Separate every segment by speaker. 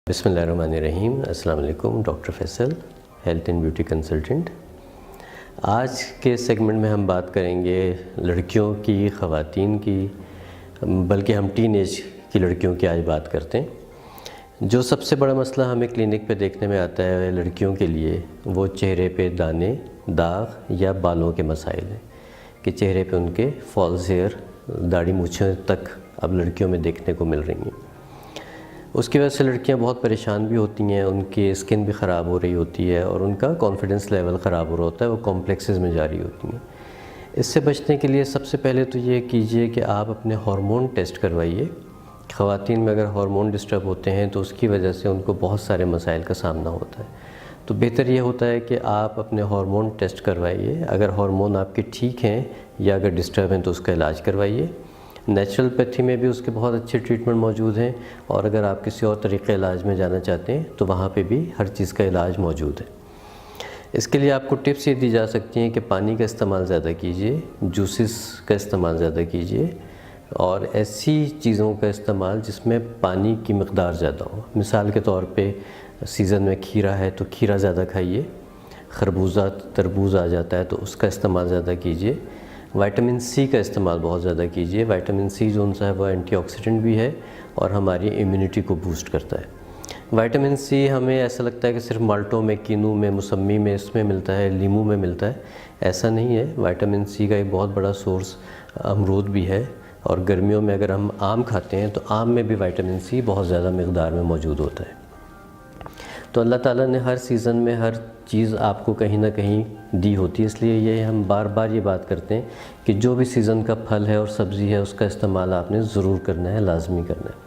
Speaker 1: بسم اللہ الرحمن الرحیم. السلام علیکم. Doctor Faisal, health and beauty consultant. آج کے سیگمنٹ میں ہم بات کریں گے لڑکیوں کی, خواتین کی, بلکہ ہم ٹین ایج کی لڑکیوں کی آج بات کرتے ہیں. جو سب سے بڑا مسئلہ ہمیں کلینک پہ دیکھنے میں آتا ہے لڑکیوں کے لیے, وہ چہرے پہ دانے, داغ یا بالوں کے مسائل ہیں کہ چہرے پہ ان کے فالز ہیئر, داڑھی مونچھیں تک اب لڑکیوں میں دیکھنے کو مل رہی ہیں. اس کی وجہ سے لڑکیاں بہت پریشان بھی ہوتی ہیں, ان کی اسکن بھی خراب ہو رہی ہوتی ہے اور ان کا کانفیڈنس لیول خراب ہو رہا ہوتا ہے, وہ کمپلیکسز میں جاری ہوتی ہیں. اس سے بچنے کے لیے سب سے پہلے تو یہ کیجئے کہ آپ اپنے ہارمون ٹیسٹ کروائیے. خواتین میں اگر ہارمون ڈسٹرب ہوتے ہیں تو اس کی وجہ سے ان کو بہت سارے مسائل کا سامنا ہوتا ہے, تو بہتر یہ ہوتا ہے کہ آپ اپنے ہارمون ٹیسٹ کروائیے. اگر ہارمون آپ کے ٹھیک ہیں یا اگر ڈسٹرب ہیں تو اس کا علاج کروائیے. نیچرل پیتھی میں بھی اس کے بہت اچھے ٹریٹمنٹ موجود ہیں, اور اگر آپ کسی اور طریقے علاج میں جانا چاہتے ہیں تو وہاں پہ بھی ہر چیز کا علاج موجود ہے. اس کے لیے آپ کو ٹپس یہ دی جا سکتی ہیں کہ پانی کا استعمال زیادہ کیجیے, جوسز کا استعمال زیادہ کیجیے, اور ایسی چیزوں کا استعمال جس میں پانی کی مقدار زیادہ ہو. مثال کے طور پہ سیزن میں کھیرا ہے تو کھیرا زیادہ کھائیے, خربوزہ تربوز آ جاتا ہے تو اس کا استعمال زیادہ کیجیے. وائٹامن سی کا استعمال بہت زیادہ کیجیے. وائٹامن سی جو ہے وہ اینٹی آکسیڈنٹ بھی ہے اور ہماری امیونٹی کو بوسٹ کرتا ہے. وائٹامن سی ہمیں ایسا لگتا ہے کہ صرف مالٹوں میں, کینو میں, موسمی میں, اس میں ملتا ہے, لیمو میں ملتا ہے. ایسا نہیں ہے. وائٹامن سی کا ایک بہت بڑا سورس امرود بھی ہے, اور گرمیوں میں اگر ہم آم کھاتے ہیں تو آم میں بھی وائٹامن سی بہت زیادہ مقدار میں موجود ہوتا ہے. تو اللہ تعالیٰ نے ہر سیزن میں ہر چیز آپ کو کہیں نہ کہیں دی ہوتی ہے, اس لیے یہ ہم بار بار یہ بات کرتے ہیں کہ جو بھی سیزن کا پھل ہے اور سبزی ہے اس کا استعمال آپ نے ضرور کرنا ہے, لازمی کرنا ہے.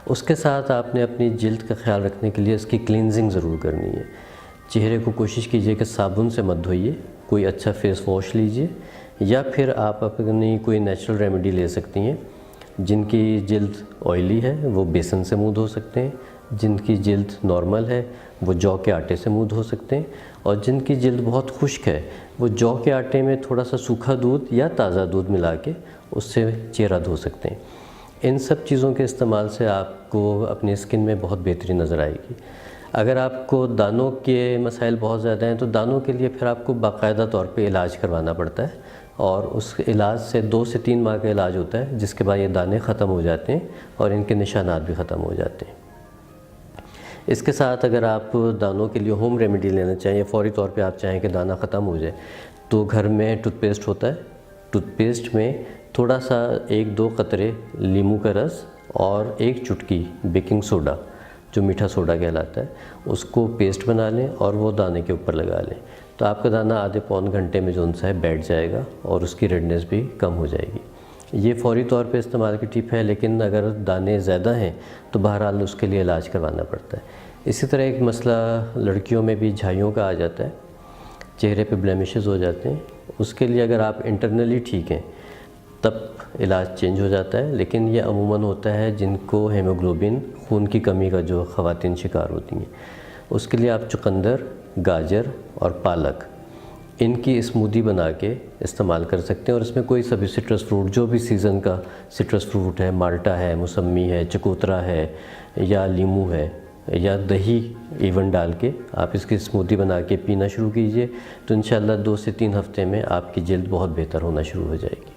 Speaker 1: اس کے ساتھ آپ نے اپنی جلد کا خیال رکھنے کے لیے اس کی کلینزنگ ضرور کرنی ہے. چہرے کو کوشش کیجئے کہ صابن سے مت دھوئیے, کوئی اچھا فیس واش لیجئے, یا پھر آپ اپنی کوئی نیچرل ریمیڈی لے سکتی ہیں. جن کی جلد آئلی ہے وہ بیسن سے منہ دھو سکتے ہیں, جن کی جلد نارمل ہے وہ جو کے آٹے سے منہ دھو سکتے ہیں, اور جن کی جلد بہت خشک ہے وہ جو کے آٹے میں تھوڑا سا سوکھا دودھ یا تازہ دودھ ملا کے اس سے چہرہ دھو سکتے ہیں. ان سب چیزوں کے استعمال سے آپ کو اپنی اسکن میں بہت بہتری نظر آئے گی. اگر آپ کو دانوں کے مسائل بہت زیادہ ہیں تو دانوں کے لیے پھر آپ کو باقاعدہ طور پہ علاج کروانا پڑتا ہے, اور اس علاج سے 2 سے 3 ماہ کا علاج ہوتا ہے, جس کے بعد یہ دانے ختم ہو جاتے ہیں اور ان کے نشانات بھی ختم ہو جاتے ہیں. اس کے ساتھ اگر آپ دانوں کے لیے ہوم ریمیڈی لینا چاہیں, یا فوری طور پہ آپ چاہیں کہ دانہ ختم ہو جائے, تو گھر میں ٹوتھ پیسٹ ہوتا ہے. ٹوتھ پیسٹ میں تھوڑا سا 1-2 قطرے لیموں کا رس اور 1 چٹکی بیکنگ سوڈا, جو میٹھا سوڈا کہلاتا ہے, اس کو پیسٹ بنا لیں اور وہ دانے کے اوپر لگا لیں, تو آپ کا دانہ آدھے پون گھنٹے میں جو ان سے بیٹھ جائے گا اور اس کی ریڈنس بھی کم ہو جائے گی. یہ فوری طور پہ استعمال کی ٹپ ہے, لیکن اگر دانے زیادہ ہیں تو بہرحال اس کے لیے علاج کروانا پڑتا ہے. اسی طرح ایک مسئلہ لڑکیوں میں بھی جھائیوں کا آ جاتا ہے, چہرے پہ بلیمشز ہو جاتے ہیں. اس کے لیے اگر آپ انٹرنلی ٹھیک ہیں تب علاج چینج ہو جاتا ہے, لیکن یہ عموماً ہوتا ہے جن کو ہیموگلوبن, خون کی کمی کا جو خواتین شکار ہوتی ہیں. اس کے لیے آپ چقندر, گاجر اور پالک, ان کی اسمودی بنا کے استعمال کر سکتے ہیں, اور اس میں کوئی سا بھی سٹرس فروٹ, جو بھی سیزن کا سٹرس فروٹ ہے, مالٹا ہے, موسمی ہے, چکوترا ہے, یا لیمو ہے, یا دہی ایون ڈال کے آپ اس کی اسمودی بنا کے پینا شروع کیجئے, تو انشاءاللہ 2 سے 3 ہفتے میں آپ کی جلد بہت بہتر ہونا شروع ہو جائے گی.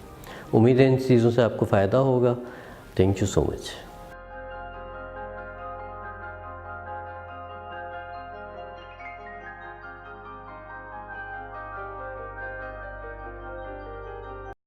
Speaker 1: امید ہے ان چیزوں سے آپ کو فائدہ ہوگا. Thank you so much.